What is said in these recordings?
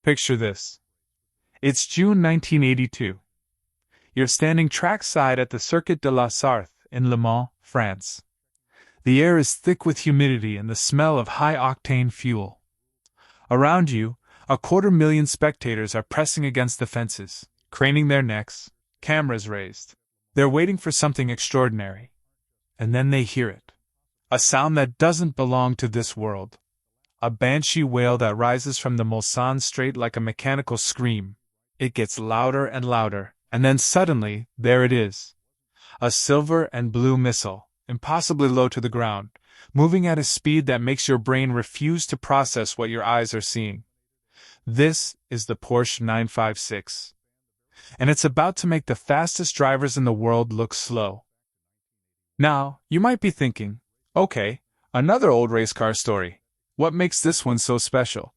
Picture this. It's June 1982. You're standing trackside at the Circuit de la Sarthe in Le Mans, France. The air is thick with humidity and the smell of high-octane fuel. Around you, 250,000 spectators are pressing against the fences, craning their necks, cameras raised. They're waiting for something extraordinary. And then they hear it. A sound that doesn't belong to this world. A banshee wail that rises from the Mulsanne Strait like a mechanical scream. It gets louder and louder, and then suddenly, there it is. A silver and blue missile, impossibly low to the ground, moving at a speed that makes your brain refuse to process what your eyes are seeing. This is the Porsche 956. And it's about to make the fastest drivers in the world look slow. Now, you might be thinking, okay, another old race car story. What makes this one so special?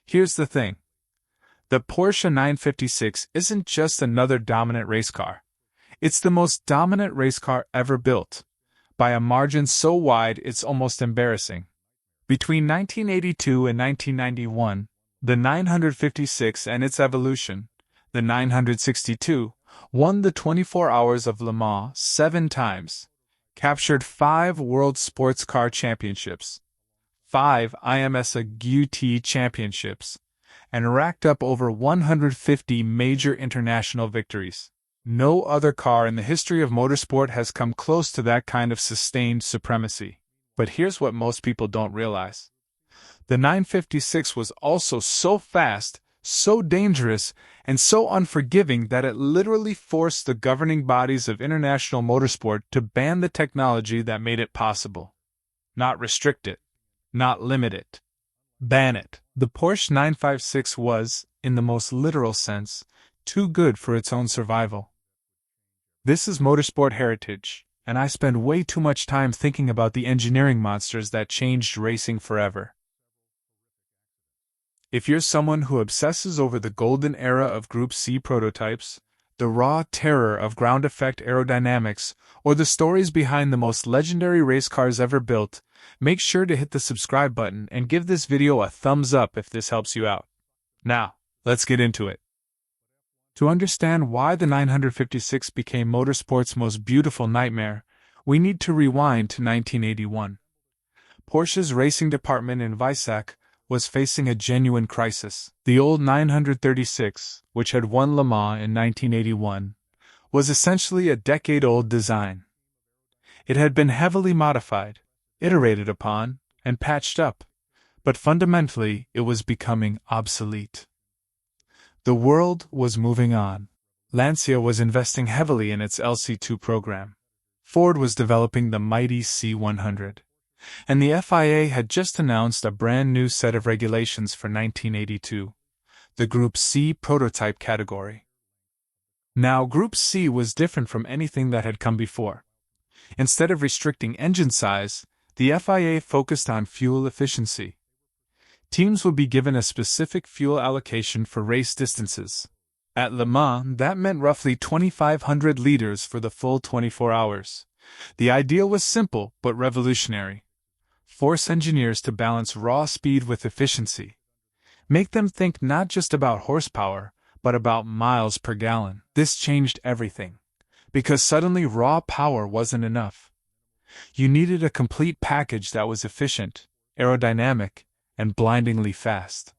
Here's the thing. The Porsche 956 isn't just another dominant race car. It's the most dominant race car ever built, by a margin so wide it's almost embarrassing. Between 1982 and 1991, the 956 and its evolution, the 962, won the 24 Hours of Le Mans 7 times, captured 5 World Sports Car Championships, 5 IMSA GT Championships, and racked up over 150 major international victories. No other car in the history of motorsport has come close to that kind of sustained supremacy. But here's what most people don't realize. The 956 was also so fast, so dangerous, and so unforgiving that it literally forced the governing bodies of international motorsport to ban the technology that made it possible. Not restrict it. Not limit it. Ban it. The Porsche 956 was, in the most literal sense, too good for its own survival. This is motorsport heritage, and I spend way too much time thinking about the engineering monsters that changed racing forever. If you're someone who obsesses over the golden era of Group C prototypes, the raw terror of ground effect aerodynamics, or the stories behind the most legendary race cars ever built, make sure to hit the subscribe button and give this video a thumbs up if this helps you out. Now, let's get into it. To understand why the 956 became motorsport's most beautiful nightmare, we need to rewind to 1981. Porsche's racing department in Weissach was facing a genuine crisis. The old 936, which had won Le Mans in 1981, was essentially a decade-old design. It had been heavily modified, iterated upon, and patched up, but fundamentally it was becoming obsolete. The world was moving on. Lancia was investing heavily in its LC2 program. Ford was developing the mighty C100. And the FIA had just announced a brand new set of regulations for 1982, the Group C prototype category. Now, Group C was different from anything that had come before. Instead of restricting engine size, the FIA focused on fuel efficiency. Teams would be given a specific fuel allocation for race distances. At Le Mans, that meant roughly 2,500 liters for the full 24 hours. The idea was simple but revolutionary. Force engineers to balance raw speed with efficiency. Make them think not just about horsepower, but about miles per gallon. This changed everything, because suddenly raw power wasn't enough. You needed a complete package that was efficient, aerodynamic, and blindingly fast.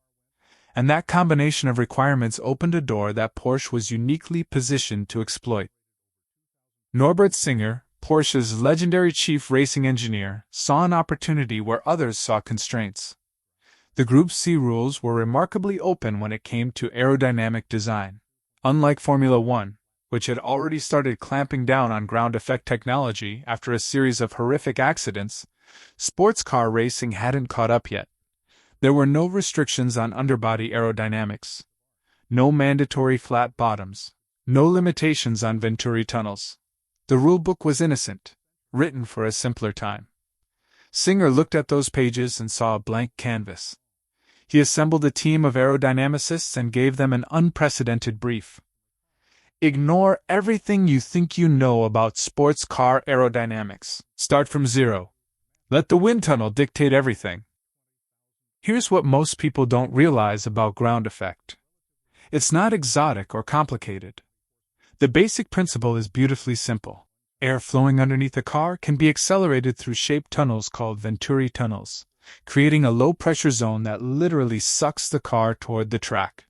And that combination of requirements opened a door that Porsche was uniquely positioned to exploit. Norbert Singer, Porsche's legendary chief racing engineer, saw an opportunity where others saw constraints. The Group C rules were remarkably open when it came to aerodynamic design. Unlike Formula One, which had already started clamping down on ground effect technology after a series of horrific accidents, sports car racing hadn't caught up yet. There were no restrictions on underbody aerodynamics, no mandatory flat bottoms, no limitations on Venturi tunnels. The rulebook was innocent, written for a simpler time. Singer looked at those pages and saw a blank canvas. He assembled a team of aerodynamicists and gave them an unprecedented brief. Ignore everything you think you know about sports car aerodynamics. Start from zero. Let the wind tunnel dictate everything. Here's what most people don't realize about ground effect. It's not exotic or complicated. The basic principle is beautifully simple. Air flowing underneath a car can be accelerated through shaped tunnels called Venturi tunnels, creating a low-pressure zone that literally sucks the car toward the track.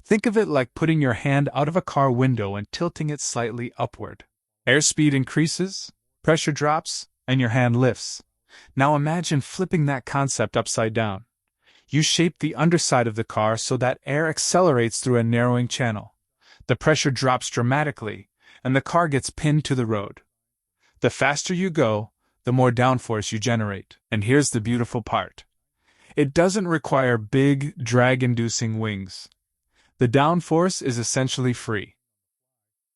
Think of it like putting your hand out of a car window and tilting it slightly upward. Airspeed increases, pressure drops, and your hand lifts. Now imagine flipping that concept upside down. You shape the underside of the car so that air accelerates through a narrowing channel. The pressure drops dramatically, and the car gets pinned to the road. The faster you go, the more downforce you generate. And here's the beautiful part. It doesn't require big, drag-inducing wings. The downforce is essentially free.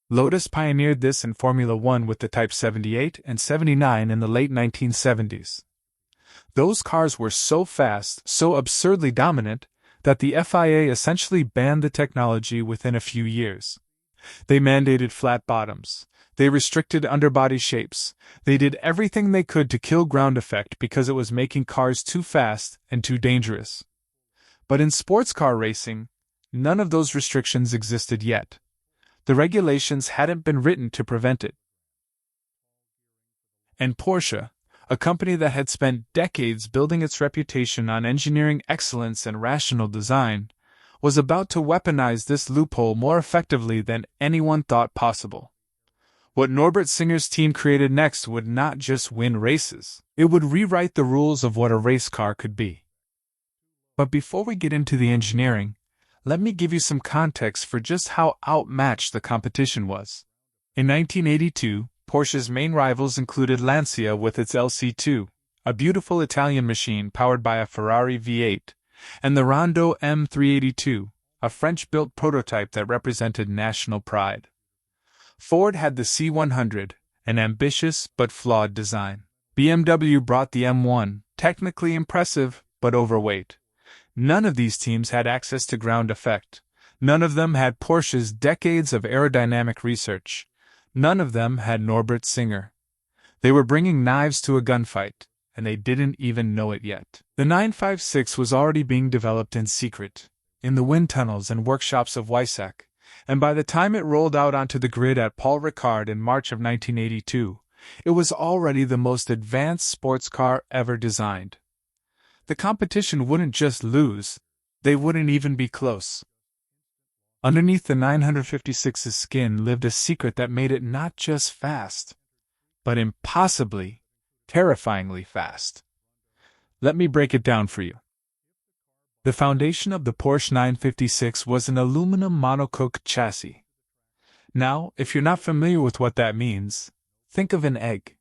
Lotus pioneered this in Formula One with the Type 78 and 79 in the late 1970s. Those cars were so fast, so absurdly dominant, that the FIA essentially banned the technology within a few years. They mandated flat bottoms. They restricted underbody shapes. They did everything they could to kill ground effect because it was making cars too fast and too dangerous. But in sports car racing, none of those restrictions existed yet. The regulations hadn't been written to prevent it. And Porsche, a company that had spent decades building its reputation on engineering excellence and rational design, was about to weaponize this loophole more effectively than anyone thought possible. What Norbert Singer's team created next would not just win races, it would rewrite the rules of what a race car could be. But before we get into the engineering, let me give you some context for just how outmatched the competition was. In 1982, Porsche's main rivals included Lancia with its LC2, a beautiful Italian machine powered by a Ferrari V8, and the Rondo M382, a French-built prototype that represented national pride. Ford had the C100, an ambitious but flawed design. BMW brought the M1, technically impressive but overweight. None of these teams had access to ground effect. None of them had Porsche's decades of aerodynamic research. None of them had Norbert Singer. They were bringing knives to a gunfight, and they didn't even know it yet. The 956 was already being developed in secret, in the wind tunnels and workshops of Weissach, and by the time it rolled out onto the grid at Paul Ricard in March of 1982, it was already the most advanced sports car ever designed. The competition wouldn't just lose, they wouldn't even be close. Underneath the 956's skin lived a secret that made it not just fast, but impossibly, terrifyingly fast. Let me break it down for you. The foundation of the Porsche 956 was an aluminum monocoque chassis. Now, if you're not familiar with what that means, think of an egg.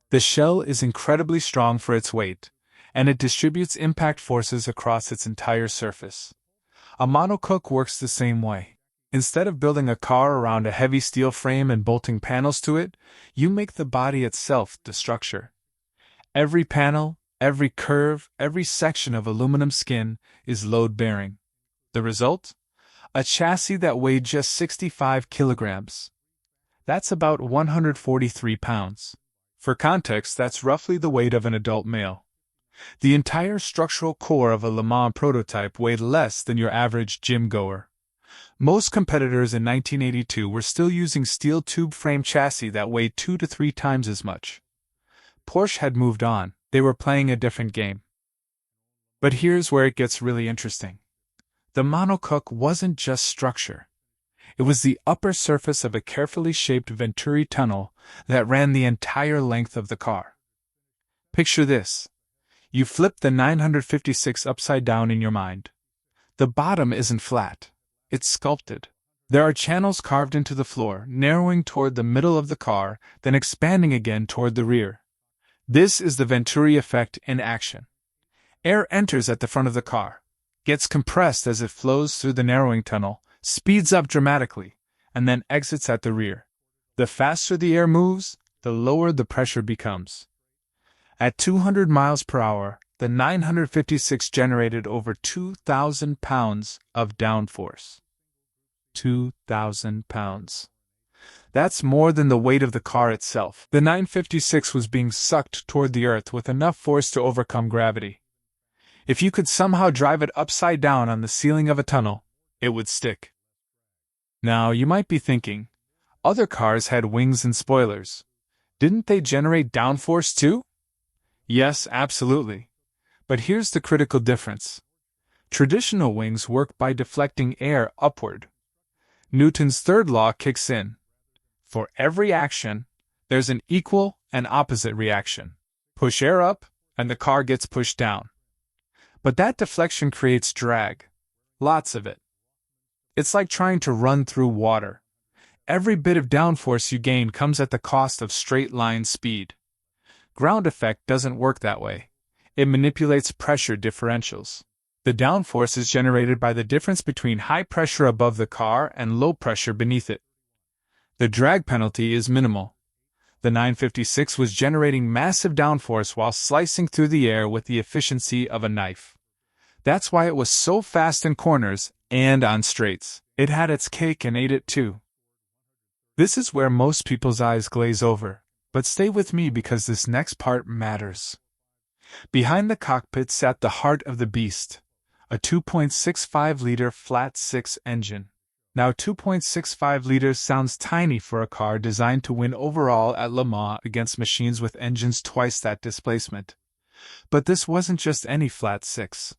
The shell is incredibly strong for its weight, and it distributes impact forces across its entire surface. A monocoque works the same way. Instead of building a car around a heavy steel frame and bolting panels to it, you make the body itself the structure. Every panel, every curve, every section of aluminum skin is load-bearing. The result? A chassis that weighed just 65 kilograms. That's about 143 pounds. For context, that's roughly the weight of an adult male. The entire structural core of a Le Mans prototype weighed less than your average gym goer. Most competitors in 1982 were still using steel tube frame chassis that weighed 2 to 3 times as much. Porsche had moved on, they were playing a different game. But here's where it gets really interesting. The monocoque wasn't just structure. It was the upper surface of a carefully shaped Venturi tunnel that ran the entire length of the car. Picture this. You flip the 956 upside down in your mind. The bottom isn't flat. It's sculpted. There are channels carved into the floor, narrowing toward the middle of the car, then expanding again toward the rear. This is the Venturi effect in action. Air enters at the front of the car, gets compressed as it flows through the narrowing tunnel, speeds up dramatically, and then exits at the rear. The faster the air moves, the lower the pressure becomes. At 200 miles per hour, the 956 generated over 2,000 pounds of downforce. 2,000 pounds. That's more than the weight of the car itself. The 956 was being sucked toward the earth with enough force to overcome gravity. If you could somehow drive it upside down on the ceiling of a tunnel, it would stick. Now, you might be thinking, other cars had wings and spoilers. Didn't they generate downforce too? Yes, absolutely. But here's the critical difference. Traditional wings work by deflecting air upward. Newton's third law kicks in. For every action, there's an equal and opposite reaction. Push air up, and the car gets pushed down. But that deflection creates drag. Lots of it. It's like trying to run through water. Every bit of downforce you gain comes at the cost of straight-line speed. Ground effect doesn't work that way. It manipulates pressure differentials. The downforce is generated by the difference between high pressure above the car and low pressure beneath it. The drag penalty is minimal. The 956 was generating massive downforce while slicing through the air with the efficiency of a knife. That's why it was so fast in corners and on straights. It had its cake and ate it too. This is where most people's eyes glaze over, but stay with me because this next part matters. Behind the cockpit sat the heart of the beast, a 2.65-liter flat-six engine. Now 2.65 liters sounds tiny for a car designed to win overall at Le Mans against machines with engines twice that displacement. But this wasn't just any flat-six.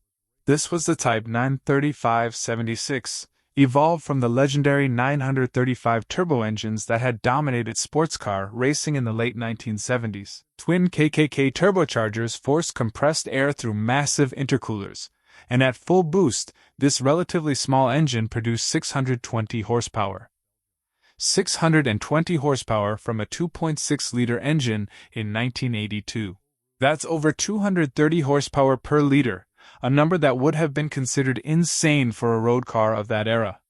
This was the Type 935-76, evolved from the legendary 935 turbo engines that had dominated sports car racing in the late 1970s. Twin KKK turbochargers forced compressed air through massive intercoolers, and at full boost, this relatively small engine produced 620 horsepower. 620 horsepower from a 2.6-liter engine in 1982. That's over 230 horsepower per liter, a number that would have been considered insane for a road car of that era.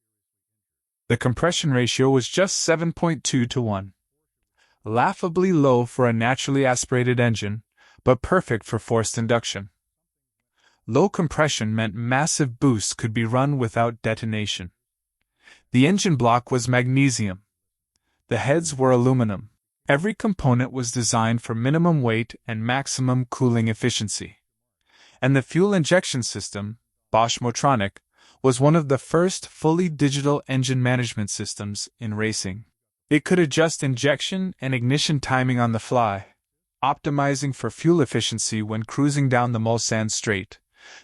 The compression ratio was just 7.2 to 1. Laughably low for a naturally aspirated engine, but perfect for forced induction. Low compression meant massive boosts could be run without detonation. The engine block was magnesium. The heads were aluminum. Every component was designed for minimum weight and maximum cooling efficiency. And the fuel injection system, Bosch Motronic, was one of the first fully digital engine management systems in racing. It could adjust injection and ignition timing on the fly, optimizing for fuel efficiency when cruising down the Mulsanne straight,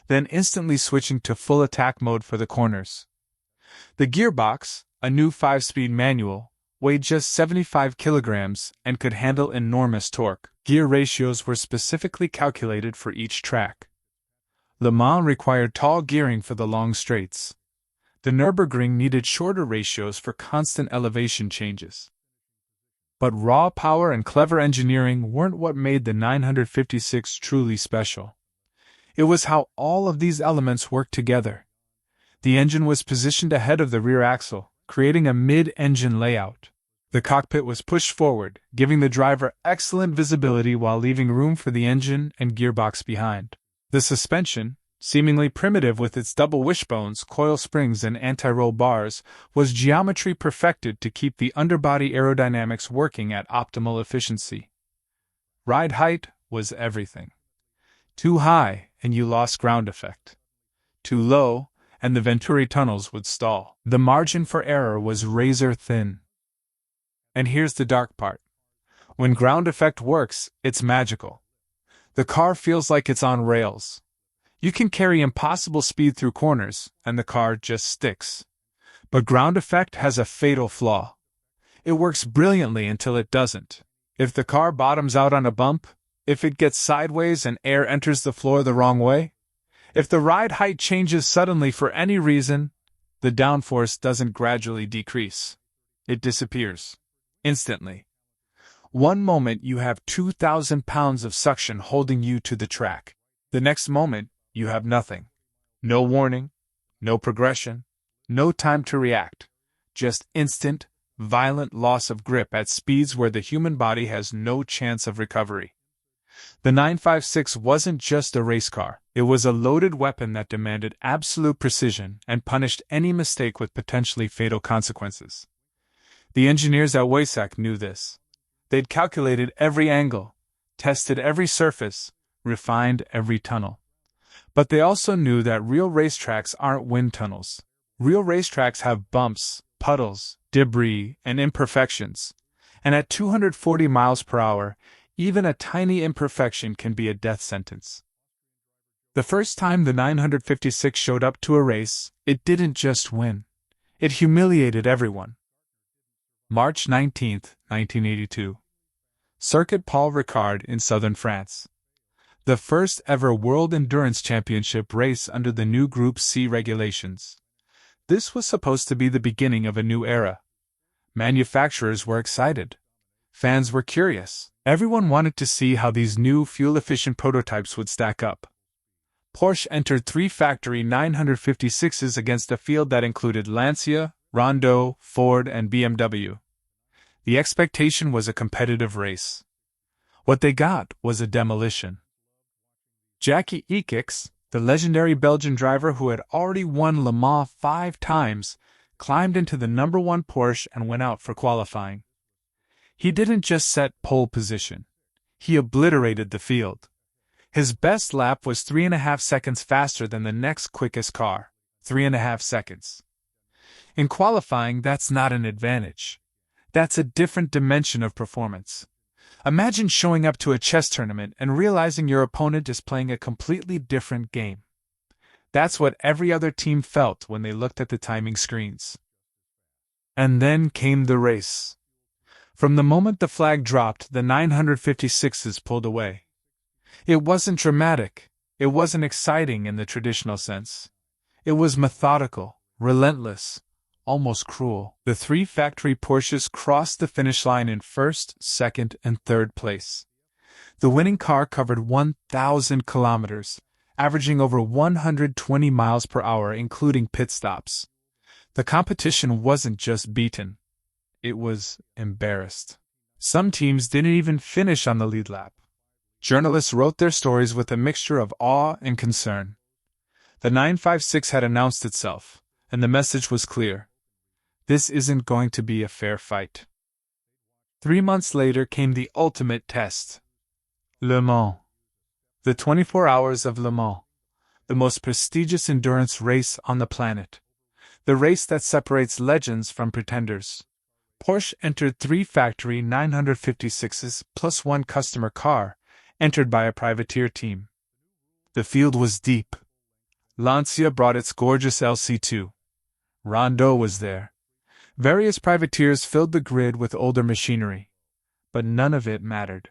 then instantly switching to full attack mode for the corners. The gearbox, a new 5-speed manual, weighed just 75 kilograms and could handle enormous torque. Gear ratios were specifically calculated for each track. Le Mans required tall gearing for the long straights. The Nürburgring needed shorter ratios for constant elevation changes. But raw power and clever engineering weren't what made the 956 truly special. It was how all of these elements worked together. The engine was positioned ahead of the rear axle, creating a mid-engine layout. The cockpit was pushed forward, giving the driver excellent visibility while leaving room for the engine and gearbox behind. The suspension, seemingly primitive with its double wishbones, coil springs and anti-roll bars, was geometry perfected to keep the underbody aerodynamics working at optimal efficiency. Ride height was everything. Too high, and you lost ground effect. Too low, and the Venturi tunnels would stall. The margin for error was razor thin. And here's the dark part. When ground effect works, it's magical. The car feels like it's on rails. You can carry impossible speed through corners, and the car just sticks. But ground effect has a fatal flaw. It works brilliantly until it doesn't. If the car bottoms out on a bump, if it gets sideways and air enters the floor the wrong way, if the ride height changes suddenly for any reason, the downforce doesn't gradually decrease. It disappears. Instantly. One moment you have 2,000 pounds of suction holding you to the track. The next moment, you have nothing. No warning, no progression, no time to react. Just instant, violent loss of grip at speeds where the human body has no chance of recovery. The 956 wasn't just a race car, it was a loaded weapon that demanded absolute precision and punished any mistake with potentially fatal consequences. The engineers at Weissach knew this. They'd calculated every angle, tested every surface, refined every tunnel. But they also knew that real racetracks aren't wind tunnels. Real racetracks have bumps, puddles, debris, and imperfections. And at 240 miles per hour, even a tiny imperfection can be a death sentence. The first time the 956 showed up to a race, it didn't just win. It humiliated everyone. March 19, 1982. Circuit Paul Ricard in southern France. The first ever World Endurance Championship race under the new Group C regulations. This was supposed to be the beginning of a new era. Manufacturers were excited. Fans were curious. Everyone wanted to see how these new fuel-efficient prototypes would stack up. Porsche entered 3 factory 956s against a field that included Lancia, Rondeau, Ford, and BMW. The expectation was a competitive race. What they got was a demolition. Jackie Ickx, the legendary Belgian driver who had already won Le Mans 5 times, climbed into the number 1 Porsche and went out for qualifying. He didn't just set pole position. He obliterated the field. His best lap was 3.5 seconds faster than the next quickest car. 3.5 seconds. In qualifying, that's not an advantage. That's a different dimension of performance. Imagine showing up to a chess tournament and realizing your opponent is playing a completely different game. That's what every other team felt when they looked at the timing screens. And then came the race. From the moment the flag dropped, the 956s pulled away. It wasn't dramatic. It wasn't exciting in the traditional sense. It was methodical, relentless, almost cruel. The 3 factory Porsches crossed the finish line in first, second, and third place. The winning car covered 1,000 kilometers, averaging over 120 miles per hour including pit stops. The competition wasn't just beaten. It was embarrassed. Some teams didn't even finish on the lead lap. Journalists wrote their stories with a mixture of awe and concern. The 956 had announced itself, and the message was clear. This isn't going to be a fair fight. 3 months later came the ultimate test. Le Mans. The 24 Hours of Le Mans. The most prestigious endurance race on the planet. The race that separates legends from pretenders. Porsche entered 3 factory 956s plus 1 customer car, entered by a privateer team. The field was deep. Lancia brought its gorgeous LC2. Rondeau was there. Various privateers filled the grid with older machinery. But none of it mattered.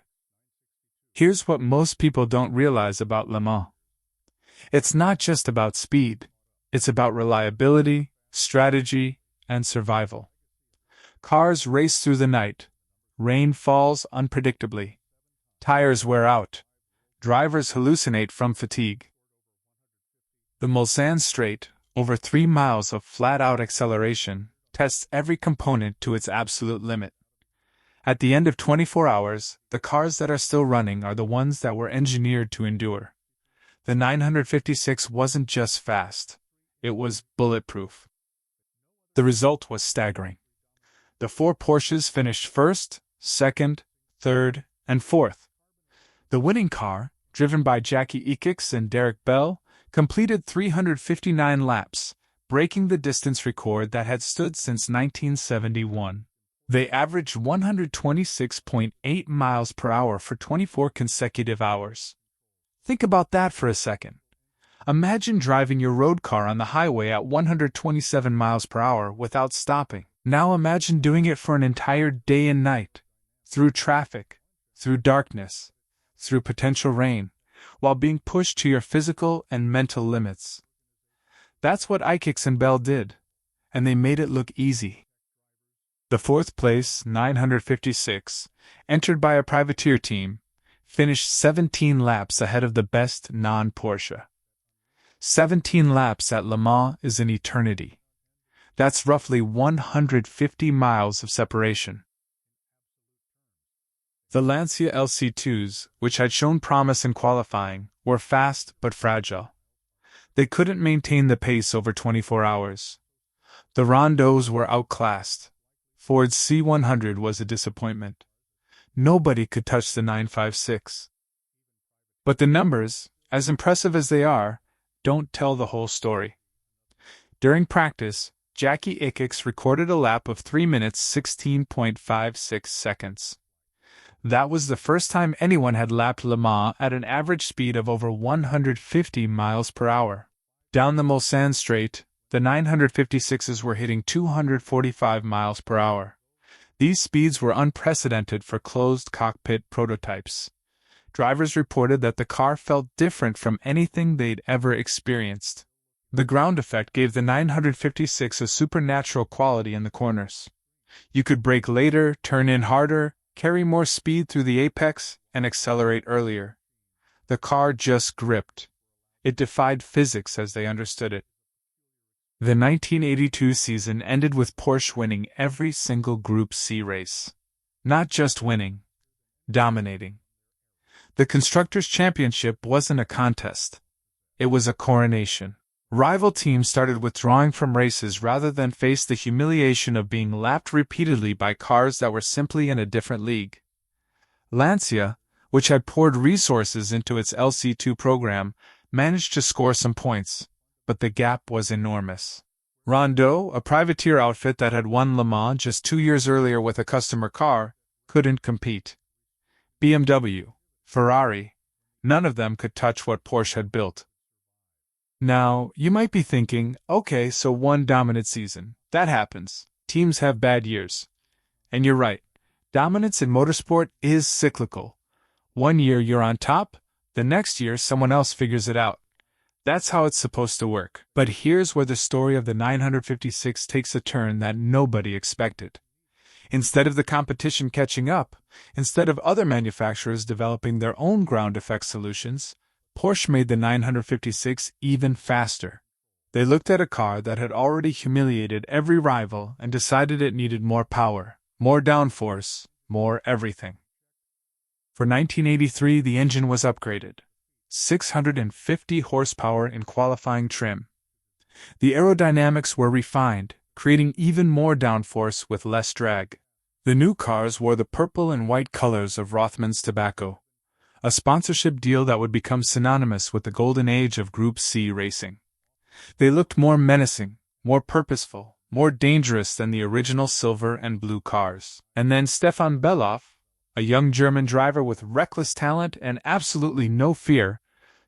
Here's what most people don't realize about Le Mans. It's not just about speed. It's about reliability, strategy, and survival. Cars race through the night. Rain falls unpredictably. Tires wear out. Drivers hallucinate from fatigue. The Mulsanne Straight, over 3 miles of flat-out acceleration, tests every component to its absolute limit. At the end of 24 hours, the cars that are still running are the ones that were engineered to endure. The 956 wasn't just fast. It was bulletproof. The result was staggering. The 4 Porsches finished first, second, third, and fourth. The winning car, driven by Jackie Ickx and Derek Bell, completed 359 laps, breaking the distance record that had stood since 1971. They averaged 126.8 miles per hour for 24 consecutive hours. Think about that for a second. Imagine driving your road car on the highway at 127 miles per hour without stopping. Now imagine doing it for an entire day and night, through traffic, through darkness, through potential rain, while being pushed to your physical and mental limits. That's what Ickx and Bell did, and they made it look easy. The 4th place, 956, entered by a privateer team, finished 17 laps ahead of the best non-Porsche. 17 laps at Le Mans is an eternity. That's roughly 150 miles of separation. The Lancia LC2s, which had shown promise in qualifying, were fast but fragile. They couldn't maintain the pace over 24 hours. The Rondeaus were outclassed. Ford's C100 was a disappointment. Nobody could touch the 956. But the numbers, as impressive as they are, don't tell the whole story. During practice, Jackie Ickx recorded a lap of 3 minutes 16.56 seconds. That was the first time anyone had lapped Le Mans at an average speed of over 150 miles per hour. Down the Mulsanne straight, the 956s were hitting 245 miles per hour. These speeds were unprecedented for closed-cockpit prototypes. Drivers reported that the car felt different from anything they'd ever experienced. The ground effect gave the 956 a supernatural quality in the corners. You could brake later, turn in harder, carry more speed through the apex, and accelerate earlier. The car just gripped. It defied physics as they understood it. The 1982 season ended with Porsche winning every single Group C race. Not just winning, dominating. The Constructors' Championship wasn't a contest. It was a coronation. Rival teams started withdrawing from races rather than face the humiliation of being lapped repeatedly by cars that were simply in a different league. Lancia, which had poured resources into its LC2 program, managed to score some points, but the gap was enormous. Rondeau, a privateer outfit that had won Le Mans just 2 years earlier with a customer car, couldn't compete. BMW, Ferrari, none of them could touch what Porsche had built. Now, you might be thinking, okay, so one dominant season. That happens. Teams have bad years. And you're right. Dominance in motorsport is cyclical. One year you're on top, the next year someone else figures it out. That's how it's supposed to work. But here's where the story of the 956 takes a turn that nobody expected. Instead of the competition catching up, instead of other manufacturers developing their own ground effect solutions, Porsche made the 956 even faster. They looked at a car that had already humiliated every rival and decided it needed more power, more downforce, more everything. For 1983, the engine was upgraded. 650 horsepower in qualifying trim. The aerodynamics were refined, creating even more downforce with less drag. The new cars wore the purple and white colors of Rothmans Tobacco, a sponsorship deal that would become synonymous with the golden age of Group C racing. They looked more menacing, more purposeful, more dangerous than the original silver and blue cars. And then Stefan Bellof, a young German driver with reckless talent and absolutely no fear,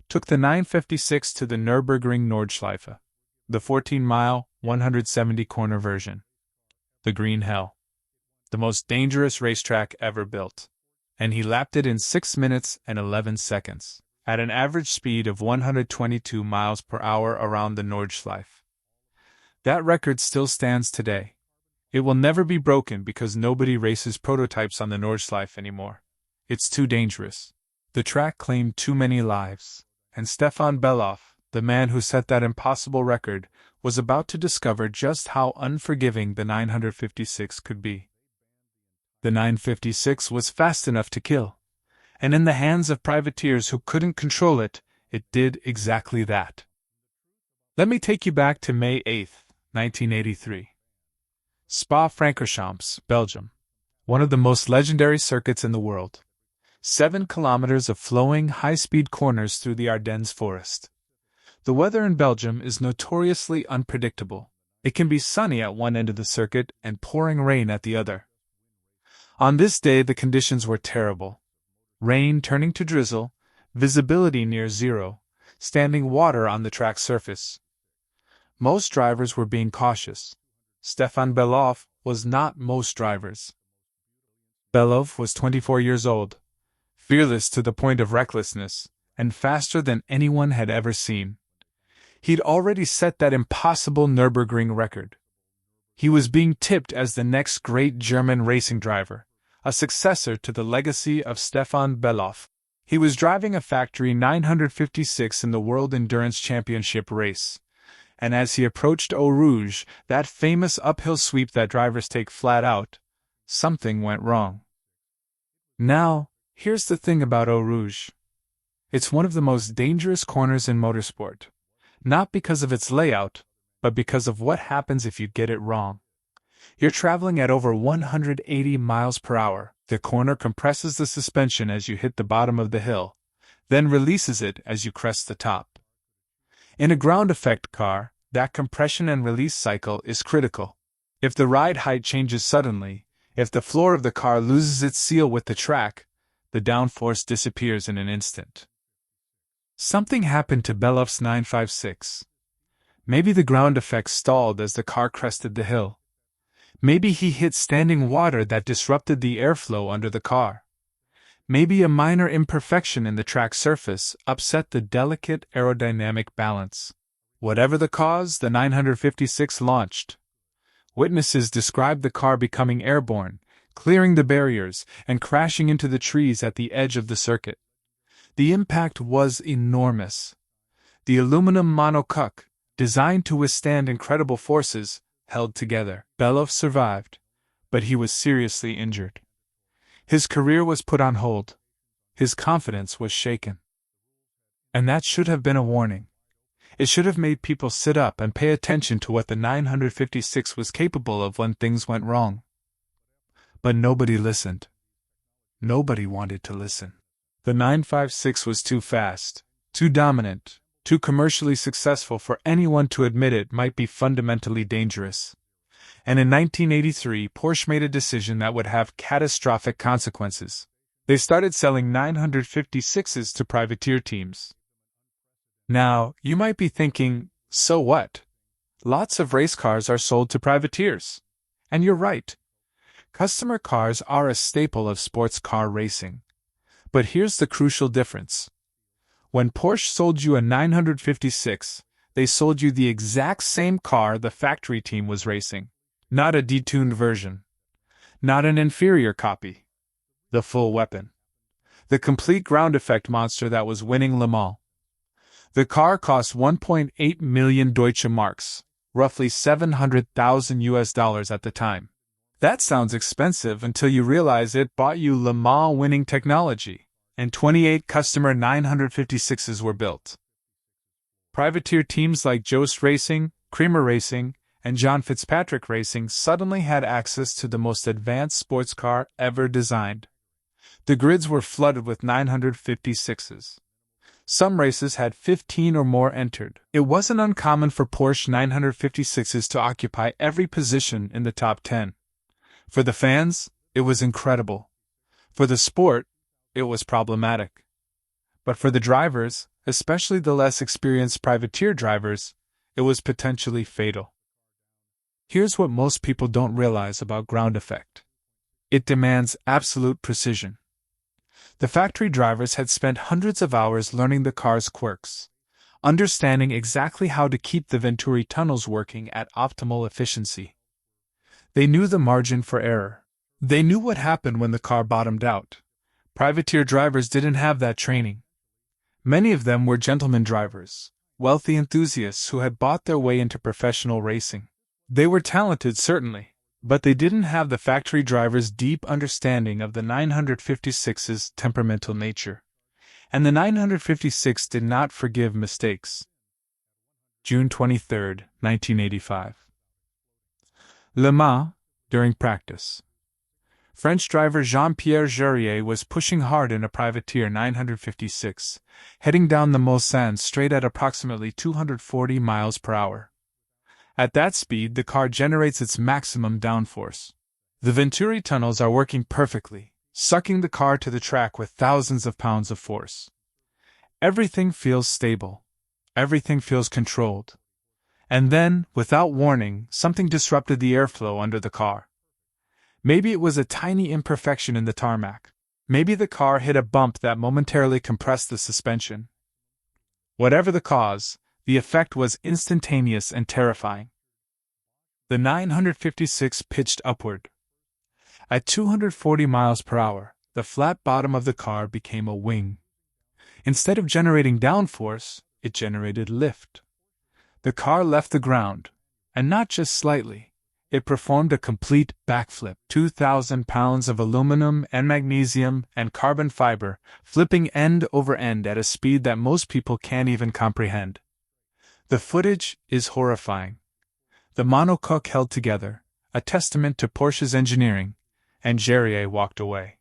took the 956 to the Nürburgring Nordschleife, the 14-mile, 170-corner version. The Green Hell. The most dangerous racetrack ever built. And he lapped it in 6 minutes and 11 seconds, at an average speed of 122 miles per hour around the Nordschleife. That record still stands today. It will never be broken because nobody races prototypes on the Nordschleife anymore. It's too dangerous. The track claimed too many lives, and Stefan Bellof, the man who set that impossible record, was about to discover just how unforgiving the 956 could be. The 956 was fast enough to kill, and in the hands of privateers who couldn't control it, it did exactly that. Let me take you back to May 8, 1983. Spa-Francorchamps, Belgium, one of the most legendary circuits in the world. 7 kilometers of flowing, high-speed corners through the Ardennes forest. The weather in Belgium is notoriously unpredictable. It can be sunny at one end of the circuit and pouring rain at the other. On this day, the conditions were terrible. Rain turning to drizzle, visibility near zero, standing water on the track surface. Most drivers were being cautious. Stefan Bellof was not most drivers. Bellof was 24 years old, fearless to the point of recklessness, and faster than anyone had ever seen. He'd already set that impossible Nürburgring record. He was being tipped as the next great German racing driver, a successor to the legacy of Stefan Bellof. He was driving a factory 956 in the World Endurance Championship race, and as he approached Eau Rouge, that famous uphill sweep that drivers take flat out, something went wrong. Now, here's the thing about Eau Rouge. It's one of the most dangerous corners in motorsport, not because of its layout, but because of what happens if you get it wrong. You're traveling at over 180 miles per hour. The corner compresses the suspension as you hit the bottom of the hill, then releases it as you crest the top. In a ground effect car, that compression and release cycle is critical. If the ride height changes suddenly, if the floor of the car loses its seal with the track, the downforce disappears in an instant. Something happened to Bellof's 956. Maybe the ground effect stalled as the car crested the hill. Maybe he hit standing water that disrupted the airflow under the car. Maybe a minor imperfection in the track surface upset the delicate aerodynamic balance. Whatever the cause, the 956 launched. Witnesses described the car becoming airborne, clearing the barriers, and crashing into the trees at the edge of the circuit. The impact was enormous. The aluminum monocoque, designed to withstand incredible forces, held together. Bellof survived, but he was seriously injured. His career was put on hold. His confidence was shaken. And that should have been a warning. It should have made people sit up and pay attention to what the 956 was capable of when things went wrong. But nobody listened. Nobody wanted to listen. The 956 was too fast, too dominant, too commercially successful for anyone to admit it might be fundamentally dangerous. And in 1983, Porsche made a decision that would have catastrophic consequences. They started selling 956s to privateer teams. Now, you might be thinking, so what? Lots of race cars are sold to privateers. And you're right. Customer cars are a staple of sports car racing. But here's the crucial difference. When Porsche sold you a 956, they sold you the exact same car the factory team was racing. Not a detuned version. Not an inferior copy. The full weapon. The complete ground effect monster that was winning Le Mans. The car cost 1.8 million Deutsche Marks, roughly $700,000 at the time. That sounds expensive until you realize it bought you Le Mans winning technology, and 28 customer 956s were built. Privateer teams like Jost Racing, Creamer Racing, and John Fitzpatrick Racing suddenly had access to the most advanced sports car ever designed. The grids were flooded with 956s. Some races had 15 or more entered. It wasn't uncommon for Porsche 956s to occupy every position in the top 10. For the fans, it was incredible. For the sport, it was problematic. But for the drivers, especially the less experienced privateer drivers, it was potentially fatal. Here's what most people don't realize about ground effect. It demands absolute precision. The factory drivers had spent hundreds of hours learning the car's quirks, understanding exactly how to keep the Venturi tunnels working at optimal efficiency. They knew the margin for error. They knew what happened when the car bottomed out. Privateer drivers didn't have that training. Many of them were gentleman drivers, wealthy enthusiasts who had bought their way into professional racing. They were talented, certainly, but they didn't have the factory driver's deep understanding of the 956's temperamental nature. And the 956 did not forgive mistakes. June 23, 1985. Le Mans, during practice. French driver Jean-Pierre Jarier was pushing hard in a privateer 956, heading down the Mulsanne straight at approximately 240 miles per hour. At that speed, the car generates its maximum downforce. The Venturi tunnels are working perfectly, sucking the car to the track with thousands of pounds of force. Everything feels stable. Everything feels controlled. And then, without warning, something disrupted the airflow under the car. Maybe it was a tiny imperfection in the tarmac. Maybe the car hit a bump that momentarily compressed the suspension. Whatever the cause, the effect was instantaneous and terrifying. The 956 pitched upward. At 240 miles per hour, the flat bottom of the car became a wing. Instead of generating downforce, it generated lift. The car left the ground, and not just slightly. It performed a complete backflip. 2,000 pounds of aluminum and magnesium and carbon fiber, flipping end over end at a speed that most people can't even comprehend. The footage is horrifying. The monocoque held together, a testament to Porsche's engineering, and Jarier walked away.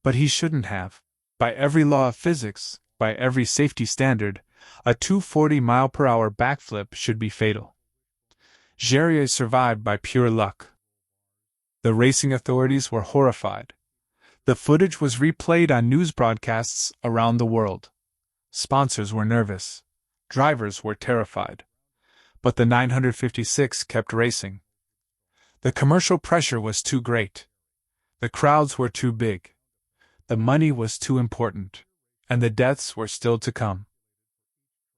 But he shouldn't have. By every law of physics, by every safety standard, A 240-mile-per-hour backflip should be fatal. Jarier survived by pure luck. The racing authorities were horrified. The footage was replayed on news broadcasts around the world. Sponsors were nervous. Drivers were terrified. But the 956 kept racing. The commercial pressure was too great. The crowds were too big. The money was too important. And the deaths were still to come.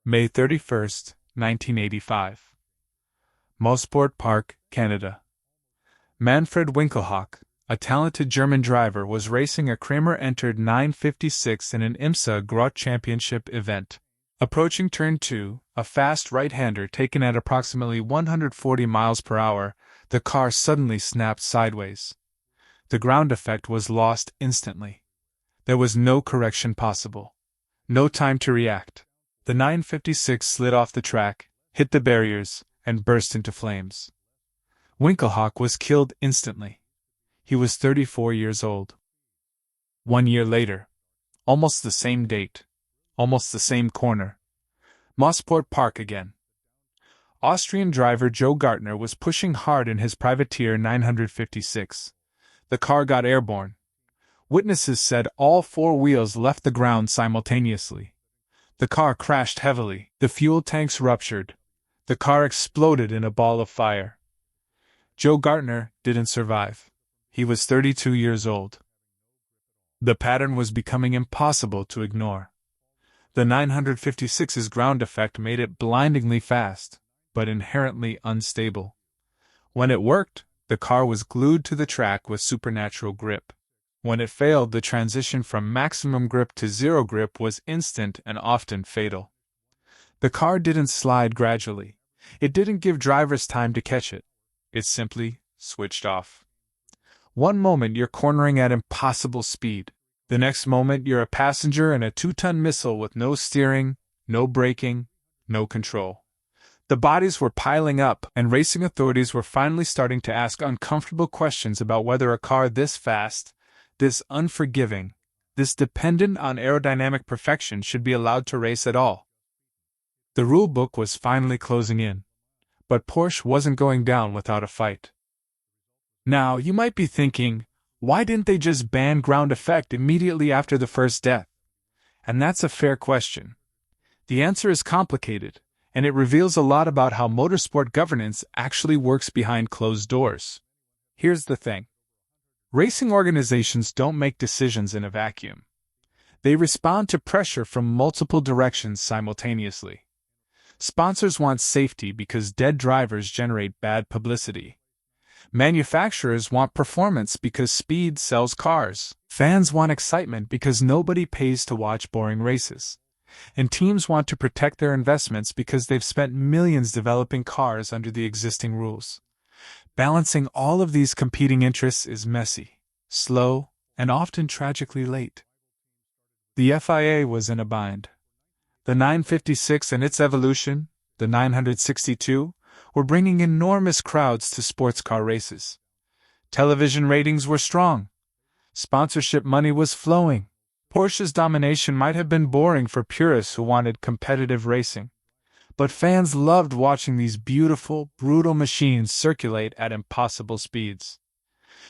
May 31, 1985. Motorsport Park, Canada. Manfred Winkelhock, a talented German driver, was racing a Kramer-entered 956 in an IMSA Grotte Championship event. Approaching turn 2, a fast right-hander taken at approximately 140 miles per hour, the car suddenly snapped sideways. The ground effect was lost instantly. There was no correction possible. No time to react. The 956 slid off the track, hit the barriers, and burst into flames. Winkelhock was killed instantly. He was 34 years old. 1 year later, almost the same date, almost the same corner, Motorsport Park again. Austrian driver Joe Gartner was pushing hard in his privateer 956. The car got airborne. Witnesses said all four wheels left the ground simultaneously. The car crashed heavily, the fuel tanks ruptured. The car exploded in a ball of fire. Joe Gartner didn't survive. He was 32 years old. The pattern was becoming impossible to ignore. The 956's ground effect made it blindingly fast, but inherently unstable. When it worked, the car was glued to the track with supernatural grip. When it failed, the transition from maximum grip to zero grip was instant and often fatal. The car didn't slide gradually. It didn't give drivers time to catch it. It simply switched off. One moment you're cornering at impossible speed. The next moment you're a passenger in a 2-ton missile with no steering, no braking, no control. The bodies were piling up, and racing authorities were finally starting to ask uncomfortable questions about whether a car this fast, this unforgiving, this dependent on aerodynamic perfection should be allowed to race at all. The rulebook was finally closing in. But Porsche wasn't going down without a fight. Now, you might be thinking, why didn't they just ban ground effect immediately after the first death? And that's a fair question. The answer is complicated, and it reveals a lot about how motorsport governance actually works behind closed doors. Here's the thing. Racing organizations don't make decisions in a vacuum. They respond to pressure from multiple directions simultaneously. Sponsors want safety because dead drivers generate bad publicity. Manufacturers want performance because speed sells cars. Fans want excitement because nobody pays to watch boring races. And teams want to protect their investments because they've spent millions developing cars under the existing rules. Balancing all of these competing interests is messy, slow, and often tragically late. The FIA was in a bind. The 956 and its evolution, the 962, were bringing enormous crowds to sports car races. Television ratings were strong. Sponsorship money was flowing. Porsche's domination might have been boring for purists who wanted competitive racing. But fans loved watching these beautiful, brutal machines circulate at impossible speeds.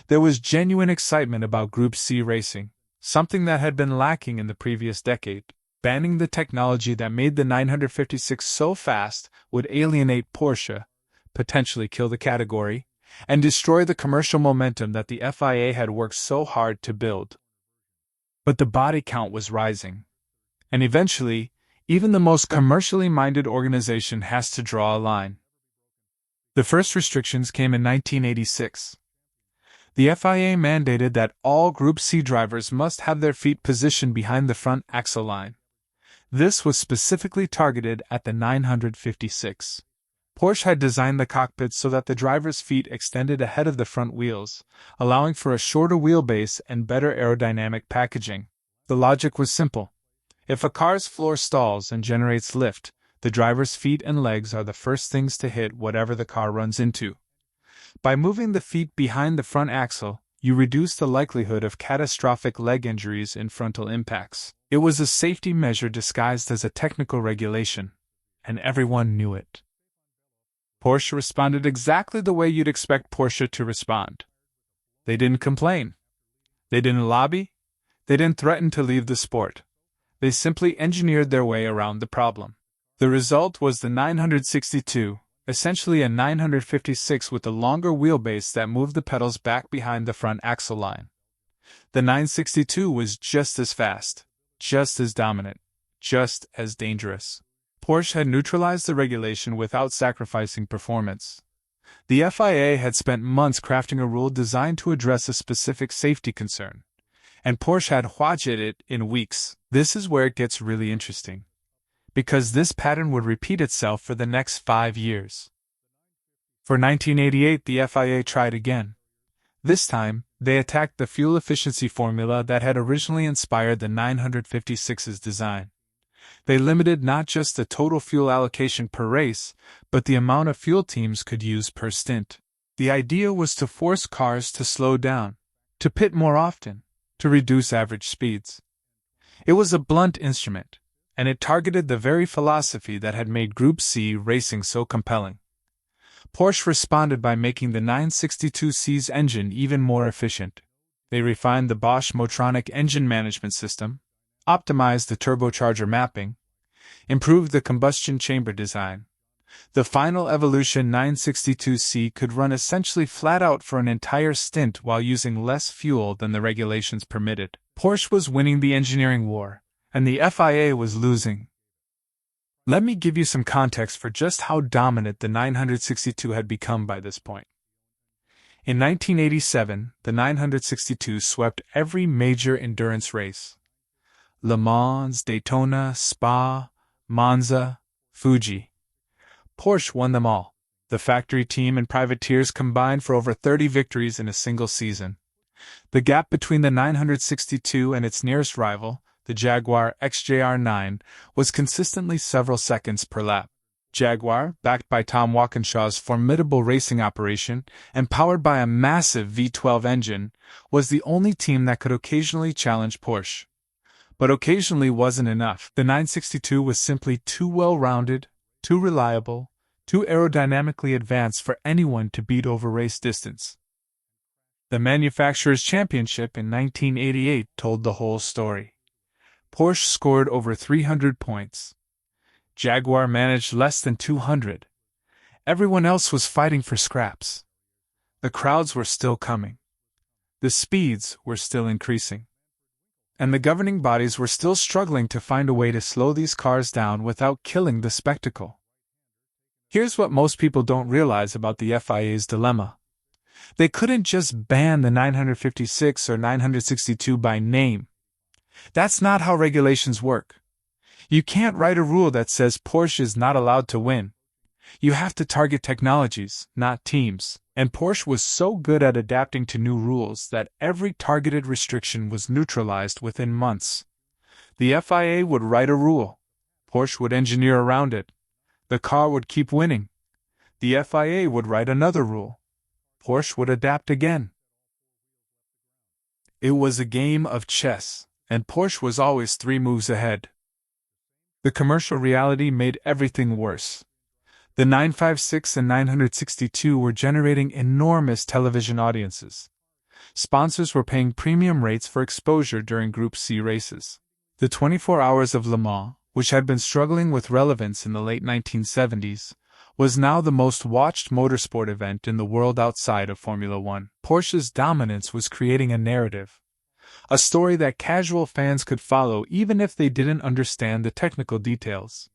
There was genuine excitement about Group C racing, something that had been lacking in the previous decade. Banning the technology that made the 956 so fast would alienate Porsche, potentially kill the category, and destroy the commercial momentum that the FIA had worked so hard to build. But the body count was rising. And eventually, even the most commercially minded organization has to draw a line. The first restrictions came in 1986. The FIA mandated that all Group C drivers must have their feet positioned behind the front axle line. This was specifically targeted at the 956. Porsche had designed the cockpit so that the driver's feet extended ahead of the front wheels, allowing for a shorter wheelbase and better aerodynamic packaging. The logic was simple. If a car's floor stalls and generates lift, the driver's feet and legs are the first things to hit whatever the car runs into. By moving the feet behind the front axle, you reduce the likelihood of catastrophic leg injuries in frontal impacts. It was a safety measure disguised as a technical regulation, and everyone knew it. Porsche responded exactly the way you'd expect Porsche to respond. They didn't complain. They didn't lobby. They didn't threaten to leave the sport. They simply engineered their way around the problem. The result was the 962, essentially a 956 with a longer wheelbase that moved the pedals back behind the front axle line. The 962 was just as fast, just as dominant, just as dangerous. Porsche had neutralized the regulation without sacrificing performance. The FIA had spent months crafting a rule designed to address a specific safety concern, and Porsche had watched it in weeks. This is where it gets really interesting, because this pattern would repeat itself for the next 5 years. For 1988, the FIA tried again. This time, they attacked the fuel efficiency formula that had originally inspired the 956's design. They limited not just the total fuel allocation per race, but the amount of fuel teams could use per stint. The idea was to force cars to slow down, to pit more often, to reduce average speeds. It was a blunt instrument, and it targeted the very philosophy that had made Group C racing so compelling. Porsche responded by making the 962C's engine even more efficient. They refined the Bosch Motronic engine management system, optimized the turbocharger mapping, improved the combustion chamber design. The final Evolution 962C could run essentially flat out for an entire stint while using less fuel than the regulations permitted. Porsche was winning the engineering war, and the FIA was losing. Let me give you some context for just how dominant the 962 had become by this point. In 1987, the 962 swept every major endurance race: Le Mans, Daytona, Spa, Monza, Fuji. Porsche won them all. The factory team and privateers combined for over 30 victories in a single season. The gap between the 962 and its nearest rival, the Jaguar XJR9, was consistently several seconds per lap. Jaguar, backed by Tom Walkinshaw's formidable racing operation and powered by a massive V12 engine, was the only team that could occasionally challenge Porsche. But occasionally wasn't enough. The 962 was simply too well-rounded, too reliable, too aerodynamically advanced for anyone to beat over race distance. The Manufacturers' Championship in 1988 told the whole story. Porsche scored over 300 points. Jaguar managed less than 200. Everyone else was fighting for scraps. The crowds were still coming. The speeds were still increasing. And the governing bodies were still struggling to find a way to slow these cars down without killing the spectacle. Here's what most people don't realize about the FIA's dilemma. They couldn't just ban the 956 or 962 by name. That's not how regulations work. You can't write a rule that says Porsche is not allowed to win. You have to target technologies, not teams. And Porsche was so good at adapting to new rules that every targeted restriction was neutralized within months. The FIA would write a rule. Porsche would engineer around it. The car would keep winning. The FIA would write another rule. Porsche would adapt again. It was a game of chess, and Porsche was always 3 moves ahead. The commercial reality made everything worse. The 956 and 962 were generating enormous television audiences. Sponsors were paying premium rates for exposure during Group C races. The 24 Hours of Le Mans, which had been struggling with relevance in the late 1970s, was now the most watched motorsport event in the world outside of Formula One. Porsche's dominance was creating a narrative, a story that casual fans could follow even if they didn't understand the technical details.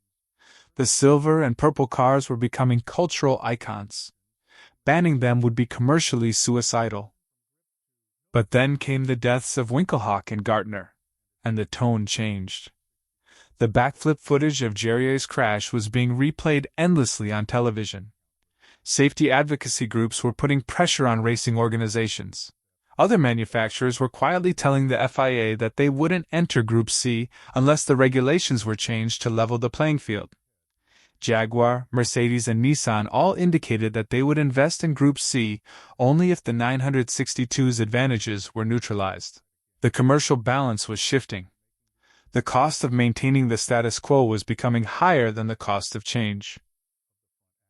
The silver and purple cars were becoming cultural icons. Banning them would be commercially suicidal. But then came the deaths of Winkelhock and Gartner, and the tone changed. The backflip footage of Jerrier's crash was being replayed endlessly on television. Safety advocacy groups were putting pressure on racing organizations. Other manufacturers were quietly telling the FIA that they wouldn't enter Group C unless the regulations were changed to level the playing field. Jaguar, Mercedes, and Nissan all indicated that they would invest in Group C only if the 962's advantages were neutralized. The commercial balance was shifting. The cost of maintaining the status quo was becoming higher than the cost of change.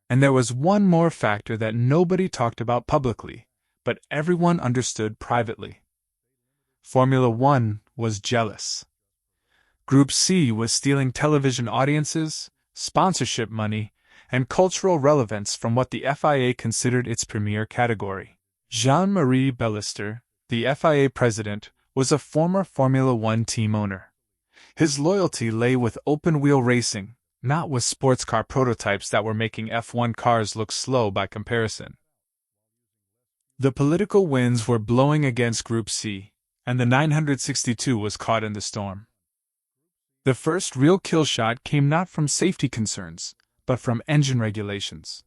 And there was one more factor that nobody talked about publicly, but everyone understood privately. Formula One was jealous. Group C was stealing television audiences, sponsorship money, and cultural relevance from what the FIA considered its premier category. Jean-Marie Bellister, the FIA president, was a former Formula One team owner. His loyalty lay with open-wheel racing, not with sports car prototypes that were making F1 cars look slow by comparison. The political winds were blowing against Group C, and the 962 was caught in the storm. The first real kill shot came not from safety concerns, but from engine regulations.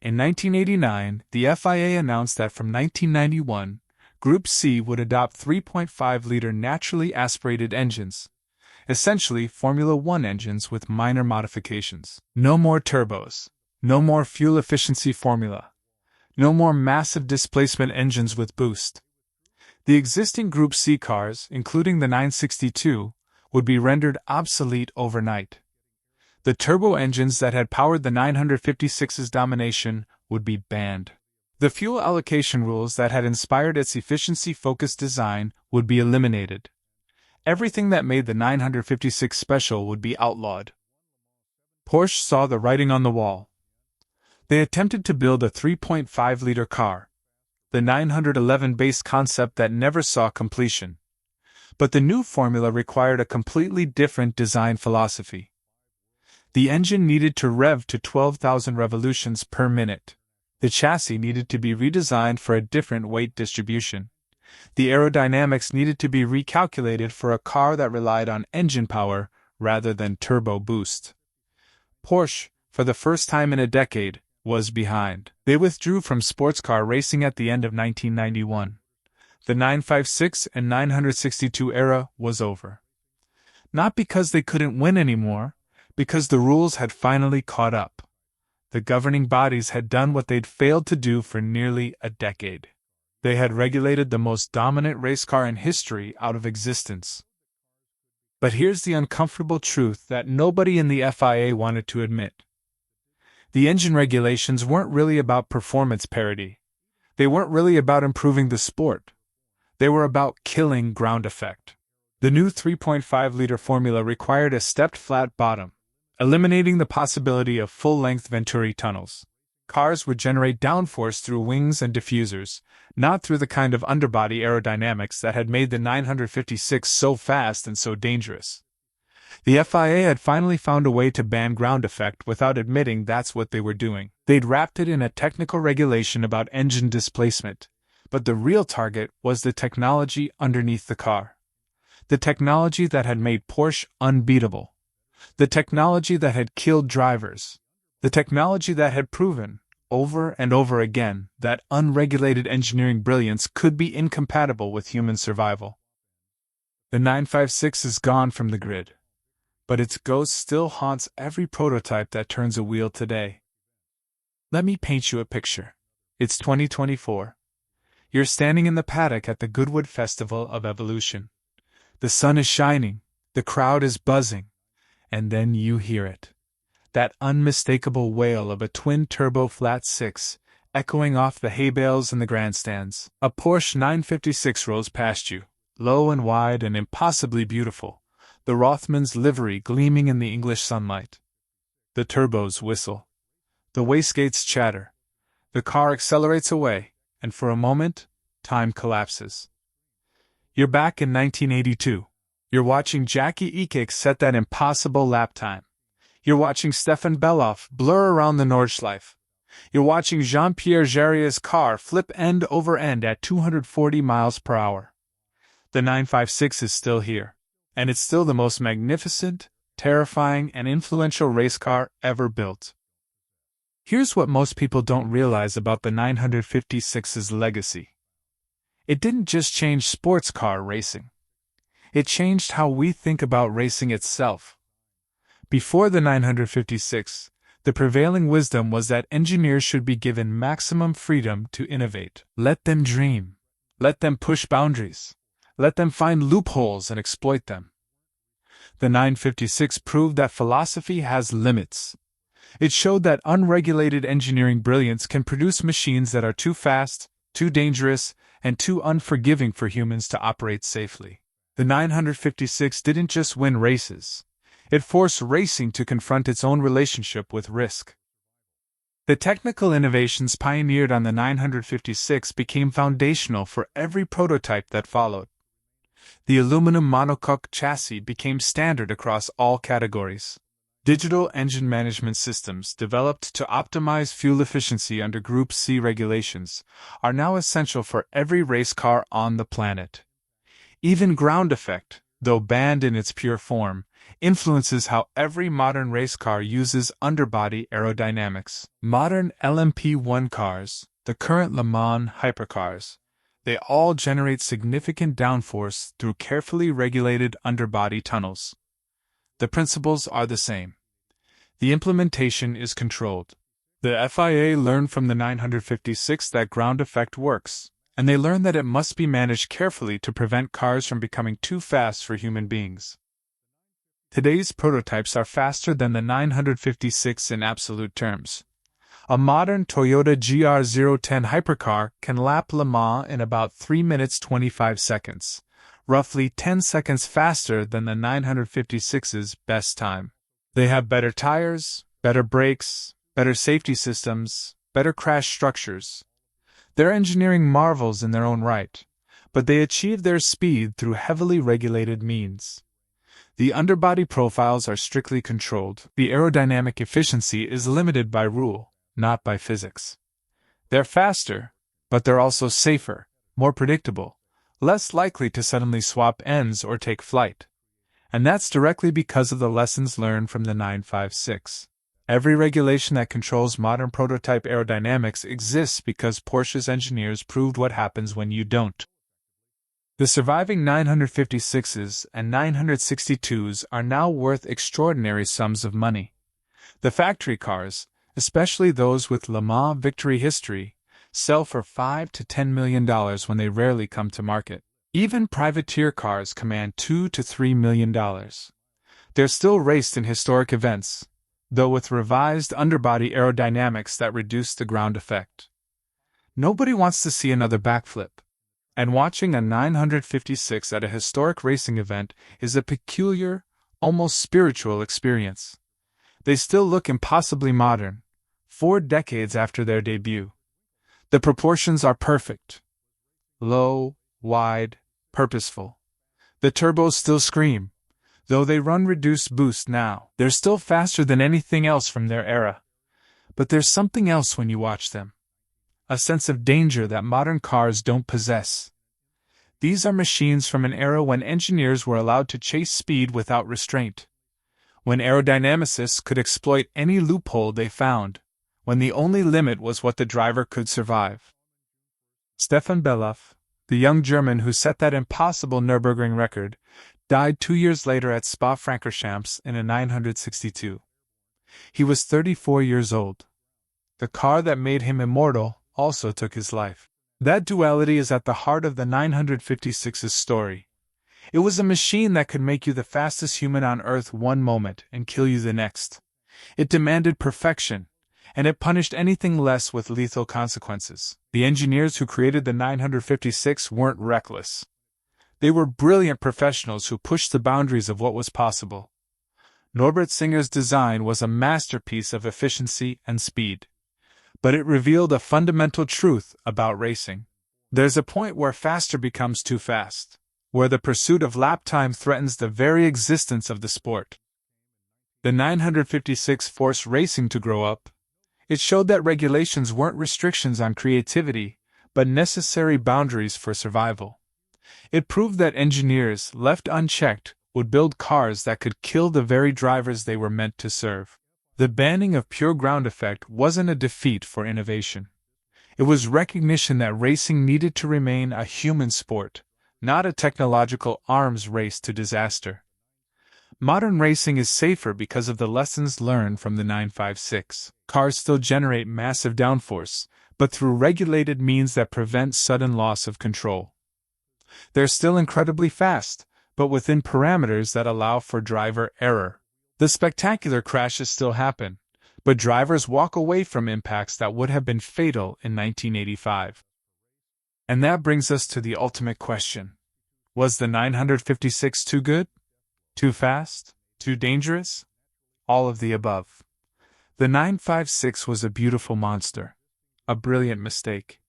In 1989, the FIA announced that from 1991, Group C would adopt 3.5-liter naturally aspirated engines, essentially Formula One engines with minor modifications. No more turbos, no more fuel efficiency formula, no more massive displacement engines with boost. The existing Group C cars, including the 962, would be rendered obsolete overnight. The turbo engines that had powered the 956's domination would be banned. The fuel allocation rules that had inspired its efficiency-focused design would be eliminated. Everything that made the 956 special would be outlawed. Porsche saw the writing on the wall. They attempted to build a 3.5-liter car, the 911-based concept that never saw completion. But the new formula required a completely different design philosophy. The engine needed to rev to 12,000 revolutions per minute. The chassis needed to be redesigned for a different weight distribution. The aerodynamics needed to be recalculated for a car that relied on engine power rather than turbo boost. Porsche, for the first time in a decade, was behind. They withdrew from sports car racing at the end of 1991. The 956 and 962 era was over. Not because they couldn't win anymore, because the rules had finally caught up. The governing bodies had done what they'd failed to do for nearly a decade. They had regulated the most dominant race car in history out of existence. But here's the uncomfortable truth that nobody in the FIA wanted to admit. The engine regulations weren't really about performance parity. They weren't really about improving the sport. They were about killing ground effect. The new 3.5-liter formula required a stepped flat bottom, eliminating the possibility of full-length Venturi tunnels. Cars would generate downforce through wings and diffusers, not through the kind of underbody aerodynamics that had made the 956 so fast and so dangerous. The FIA had finally found a way to ban ground effect without admitting that's what they were doing. They'd wrapped it in a technical regulation about engine displacement, but the real target was the technology underneath the car. The technology that had made Porsche unbeatable. The technology that had killed drivers. The technology that had proven, over and over again, that unregulated engineering brilliance could be incompatible with human survival. The 956 is gone from the grid, but its ghost still haunts every prototype that turns a wheel today. Let me paint you a picture. It's 2024. You're standing in the paddock at the Goodwood Festival of Evolution. The sun is shining, the crowd is buzzing, and then you hear it. That unmistakable wail of a twin-turbo flat six, echoing off the hay bales in the grandstands. A Porsche 956 rolls past you, low and wide and impossibly beautiful, the Rothmans livery gleaming in the English sunlight. The turbos whistle. The wastegates chatter. The car accelerates away, and for a moment, time collapses. You're back in 1982. You're watching Jackie Ekik set that impossible lap time. You're watching Stefan Bellof blur around the Nordschleife. You're watching Jean-Pierre Jaria's car flip end over end at 240 miles per hour. The 956 is still here, and it's still the most magnificent, terrifying, and influential race car ever built. Here's what most people don't realize about the 956's legacy. It didn't just change sports car racing. It changed how we think about racing itself. Before the 956, the prevailing wisdom was that engineers should be given maximum freedom to innovate. Let them dream. Let them push boundaries. Let them find loopholes and exploit them. The 956 proved that philosophy has limits. It showed that unregulated engineering brilliance can produce machines that are too fast, too dangerous, and too unforgiving for humans to operate safely. The 956 didn't just win races. It forced racing to confront its own relationship with risk. The technical innovations pioneered on the 956 became foundational for every prototype that followed. The aluminum monocoque chassis became standard across all categories. Digital engine management systems, developed to optimize fuel efficiency under Group C regulations, are now essential for every race car on the planet. Even ground effect, though banned in its pure form, influences how every modern race car uses underbody aerodynamics. Modern LMP1 cars, the current Le Mans hypercars, they all generate significant downforce through carefully regulated underbody tunnels. The principles are the same. The implementation is controlled. The FIA learned from the 956 that ground effect works, and they learned that it must be managed carefully to prevent cars from becoming too fast for human beings. Today's prototypes are faster than the 956 in absolute terms. A modern Toyota GR010 hypercar can lap Le Mans in about 3 minutes 25 seconds, roughly 10 seconds faster than the 956's best time. They have better tires, better brakes, better safety systems, better crash structures. They're engineering marvels in their own right, but they achieve their speed through heavily regulated means. The underbody profiles are strictly controlled. The aerodynamic efficiency is limited by rule, not by physics. They're faster, but they're also safer, more predictable, less likely to suddenly swap ends or take flight. And that's directly because of the lessons learned from the 956. Every regulation that controls modern prototype aerodynamics exists because Porsche's engineers proved what happens when you don't. The surviving 956s and 962s are now worth extraordinary sums of money. The factory cars, especially those with Le Mans victory history, sell for $5 to $10 million when they rarely come to market. Even privateer cars command $2 to $3 million. They're still raced in historic events, though with revised underbody aerodynamics that reduce the ground effect. Nobody wants to see another backflip, and watching a 956 at a historic racing event is a peculiar, almost spiritual experience. They still look impossibly modern, 4 decades after their debut. The proportions are perfect. Low, wide, purposeful. The turbos still scream, though they run reduced boost now. They're still faster than anything else from their era. But there's something else when you watch them. A sense of danger that modern cars don't possess. These are machines from an era when engineers were allowed to chase speed without restraint. When aerodynamicists could exploit any loophole they found. When the only limit was what the driver could survive. Stefan Bellof, the young German who set that impossible Nürburgring record, died 2 years later at Spa-Francorchamps in a 962. He was 34 years old. The car that made him immortal also took his life. That duality is at the heart of the 956's story. It was a machine that could make you the fastest human on Earth one moment and kill you the next. It demanded perfection, and it punished anything less with lethal consequences. The engineers who created the 956 weren't reckless. They were brilliant professionals who pushed the boundaries of what was possible. Norbert Singer's design was a masterpiece of efficiency and speed. But it revealed a fundamental truth about racing. There's a point where faster becomes too fast, where the pursuit of lap time threatens the very existence of the sport. The 956 forced racing to grow up. It showed that regulations weren't restrictions on creativity, but necessary boundaries for survival. It proved that engineers, left unchecked, would build cars that could kill the very drivers they were meant to serve. The banning of pure ground effect wasn't a defeat for innovation. It was recognition that racing needed to remain a human sport, not a technological arms race to disaster. Modern racing is safer because of the lessons learned from the 956. Cars still generate massive downforce, but through regulated means that prevent sudden loss of control. They're still incredibly fast, but within parameters that allow for driver error. The spectacular crashes still happen, but drivers walk away from impacts that would have been fatal in 1985. And that brings us to the ultimate question. Was the 956 too good? Too fast? Too dangerous? All of the above. The 956 was a beautiful monster. A brilliant mistake.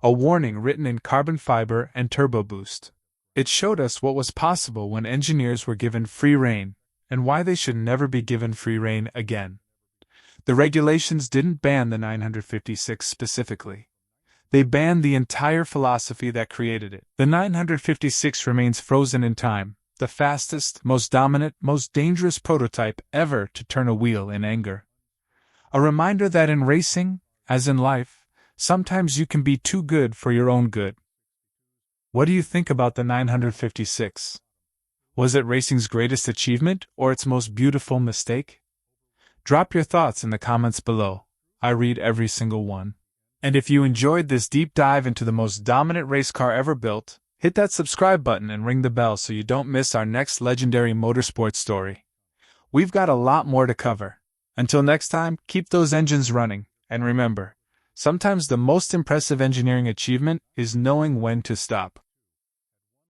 A warning written in carbon fiber and turbo boost. It showed us what was possible when engineers were given free rein, and why they should never be given free rein again. The regulations didn't ban the 956 specifically. They banned the entire philosophy that created it. The 956 remains frozen in time, the fastest, most dominant, most dangerous prototype ever to turn a wheel in anger. A reminder that in racing, as in life, sometimes you can be too good for your own good. What do you think about the 956? Was it racing's greatest achievement or its most beautiful mistake? Drop your thoughts in the comments below. I read every single one. And if you enjoyed this deep dive into the most dominant race car ever built, hit that subscribe button and ring the bell so you don't miss our next legendary motorsport story. We've got a lot more to cover. Until next time, keep those engines running, and remember, sometimes the most impressive engineering achievement is knowing when to stop.